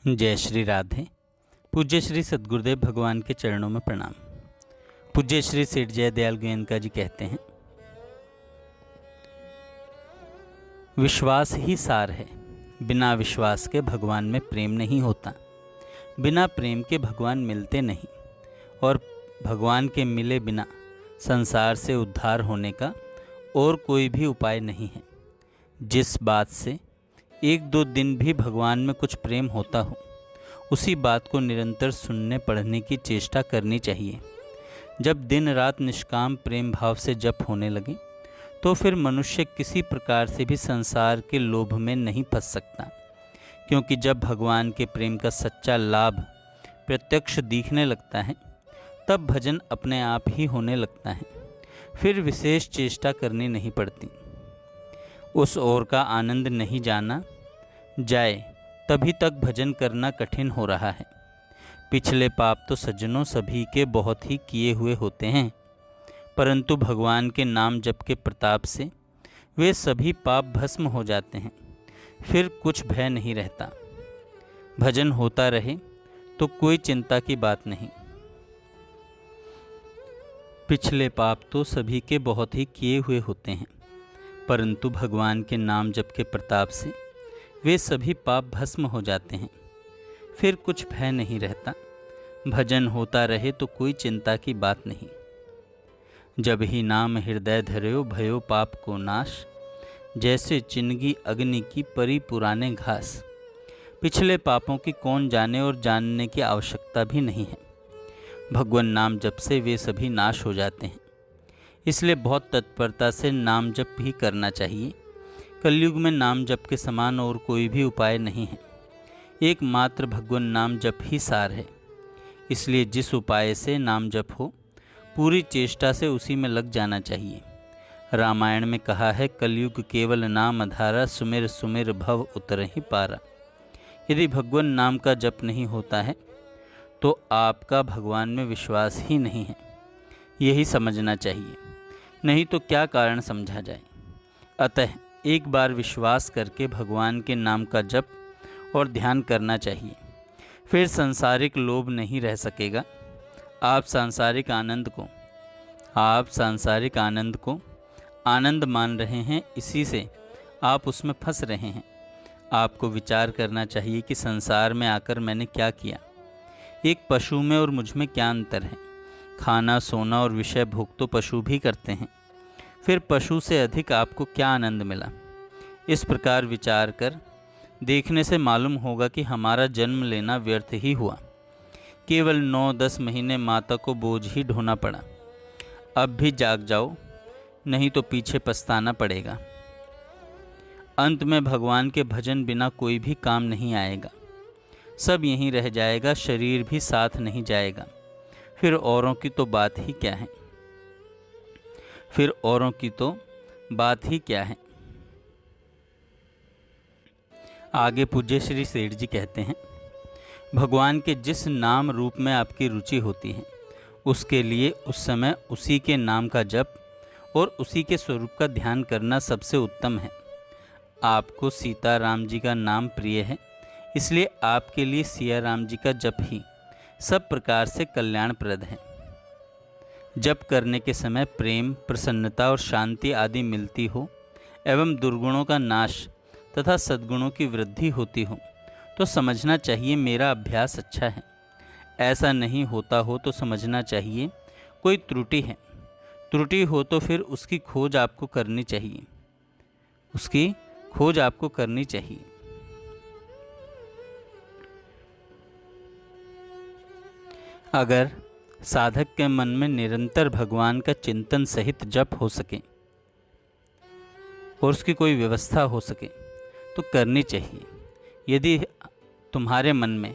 जय श्री राधे। पूज्य श्री सद्गुरुदेव भगवान के चरणों में प्रणाम। पूज्य श्री सेठ जय दयाल गोयनका जी कहते हैं, विश्वास ही सार है, बिना विश्वास के भगवान में प्रेम नहीं होता, बिना प्रेम के भगवान मिलते नहीं, और भगवान के मिले बिना संसार से उद्धार होने का और कोई भी उपाय नहीं है। जिस बात से एक दो दिन भी भगवान में कुछ प्रेम होता हो, उसी बात को निरंतर सुनने पढ़ने की चेष्टा करनी चाहिए। जब दिन रात निष्काम प्रेम भाव से जप होने लगे तो फिर मनुष्य किसी प्रकार से भी संसार के लोभ में नहीं फंस सकता, क्योंकि जब भगवान के प्रेम का सच्चा लाभ प्रत्यक्ष दिखने लगता है तब भजन अपने आप ही होने लगता है, फिर विशेष चेष्टा करनी नहीं पड़ती। उस ओर का आनंद नहीं जाना जाए तभी तक भजन करना कठिन हो रहा है। पिछले पाप तो सज्जनों सभी के बहुत ही किए हुए होते हैं, परंतु भगवान के नाम जप के प्रताप से वे सभी पाप भस्म हो जाते हैं, फिर कुछ भय नहीं रहता। भजन होता रहे तो कोई चिंता की बात नहीं। पिछले पाप तो सभी के बहुत ही किए हुए होते हैं, परंतु भगवान के नाम जप के प्रताप से वे सभी पाप भस्म हो जाते हैं, फिर कुछ भय नहीं रहता। भजन होता रहे तो कोई चिंता की बात नहीं। जब ही नाम हृदय धर्यो भयो पाप को नाश, जैसे चिनगी अग्नि की परी पुराने घास। पिछले पापों की कौन जाने और जानने की आवश्यकता भी नहीं है। भगवान नाम जप से वे सभी नाश हो जाते हैं, इसलिए बहुत तत्परता से नाम जप भी करना चाहिए। कलयुग में नाम जप के समान और कोई भी उपाय नहीं है, एकमात्र भगवान नाम जप ही सार है। इसलिए जिस उपाय से नाम जप हो, पूरी चेष्टा से उसी में लग जाना चाहिए। रामायण में कहा है, कलयुग केवल नाम अधारा, सुमिर सुमिर भव उतर ही पारा। यदि भगवान नाम का जप नहीं होता है तो आपका भगवान में विश्वास ही नहीं है, यही समझना चाहिए, नहीं तो क्या कारण समझा जाए। अतः एक बार विश्वास करके भगवान के नाम का जप और ध्यान करना चाहिए, फिर सांसारिक लोभ नहीं रह सकेगा। आप सांसारिक आनंद को आनंद मान रहे हैं, इसी से आप उसमें फंस रहे हैं। आपको विचार करना चाहिए कि संसार में आकर मैंने क्या किया, एक पशु में और मुझ में क्या अंतर है। खाना सोना और विषय भोग तो पशु भी करते हैं, फिर पशु से अधिक आपको क्या आनंद मिला। इस प्रकार विचार कर देखने से मालूम होगा कि हमारा जन्म लेना व्यर्थ ही हुआ। केवल 9-10 महीने माता को बोझ ही ढोना पड़ा। अब भी जाग जाओ, नहीं तो पीछे पछताना पड़ेगा। अंत में भगवान के भजन बिना कोई भी काम नहीं आएगा, सब यहीं रह जाएगा, शरीर भी साथ नहीं जाएगा। फिर औरों की तो बात ही क्या है। आगे पूज्य श्री सेठ जी कहते हैं, भगवान के जिस नाम रूप में आपकी रुचि होती है, उसके लिए उस समय उसी के नाम का जप और उसी के स्वरूप का ध्यान करना सबसे उत्तम है। आपको सीता राम जी का नाम प्रिय है, इसलिए आपके लिए सिया राम जी का जप ही सब प्रकार से कल्याणप्रद है। जप करने के समय प्रेम, प्रसन्नता और शांति आदि मिलती हो एवं दुर्गुणों का नाश तथा सद्गुणों की वृद्धि होती हो तो समझना चाहिए मेरा अभ्यास अच्छा है। ऐसा नहीं होता हो तो समझना चाहिए कोई त्रुटि है। त्रुटि हो तो फिर उसकी खोज आपको करनी चाहिए। अगर साधक के मन में निरंतर भगवान का चिंतन सहित जप हो सके और उसकी कोई व्यवस्था हो सके तो करनी चाहिए। यदि तुम्हारे मन में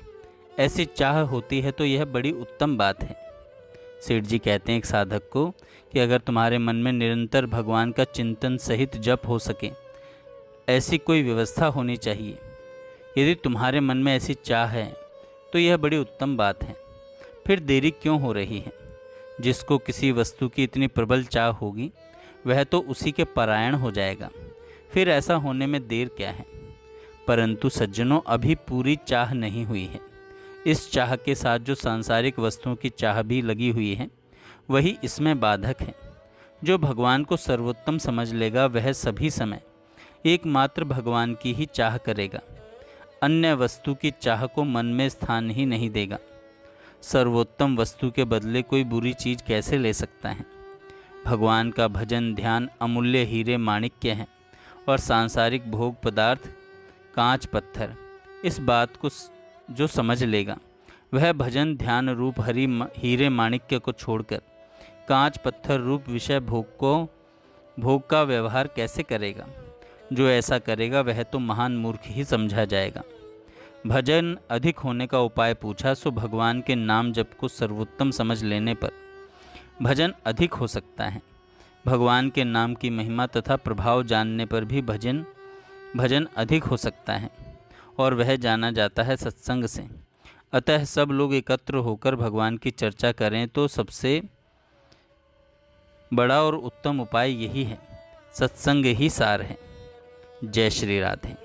ऐसी चाह होती है तो यह बड़ी उत्तम बात है। सेठ जी कहते हैं एक साधक को कि अगर तुम्हारे मन में निरंतर भगवान का चिंतन सहित जप हो सके, ऐसी कोई व्यवस्था होनी चाहिए। यदि तुम्हारे मन में ऐसी चाह है तो यह बड़ी उत्तम बात है, फिर देरी क्यों हो रही है। जिसको किसी वस्तु की इतनी प्रबल चाह होगी वह तो उसी के परायण हो जाएगा, फिर ऐसा होने में देर क्या है। परंतु सज्जनों, अभी पूरी चाह नहीं हुई है। इस चाह के साथ जो सांसारिक वस्तुओं की चाह भी लगी हुई है, वही इसमें बाधक है। जो भगवान को सर्वोत्तम समझ लेगा, वह सभी समय एकमात्र भगवान की ही चाह करेगा, अन्य वस्तु की चाह को मन में स्थान ही नहीं देगा। सर्वोत्तम वस्तु के बदले कोई बुरी चीज़ कैसे ले सकता है? भगवान का भजन ध्यान अमूल्य हीरे माणिक्य है और सांसारिक भोग पदार्थ कांच पत्थर। इस बात को जो समझ लेगा, वह भजन ध्यान रूप हीरे माणिक्य को छोड़कर कांच पत्थर रूप विषय भोग का व्यवहार कैसे करेगा? जो ऐसा करेगा वह तो महान मूर्ख ही समझा जाएगा। भजन अधिक होने का उपाय पूछा, सो भगवान के नाम जप को सर्वोत्तम समझ लेने पर भजन अधिक हो सकता है। भगवान के नाम की महिमा तथा प्रभाव जानने पर भी भजन अधिक हो सकता है, और वह जाना जाता है सत्संग से। अतः सब लोग एकत्र होकर भगवान की चर्चा करें तो सबसे बड़ा और उत्तम उपाय यही है। सत्संग ही सार है। जय श्री राधे।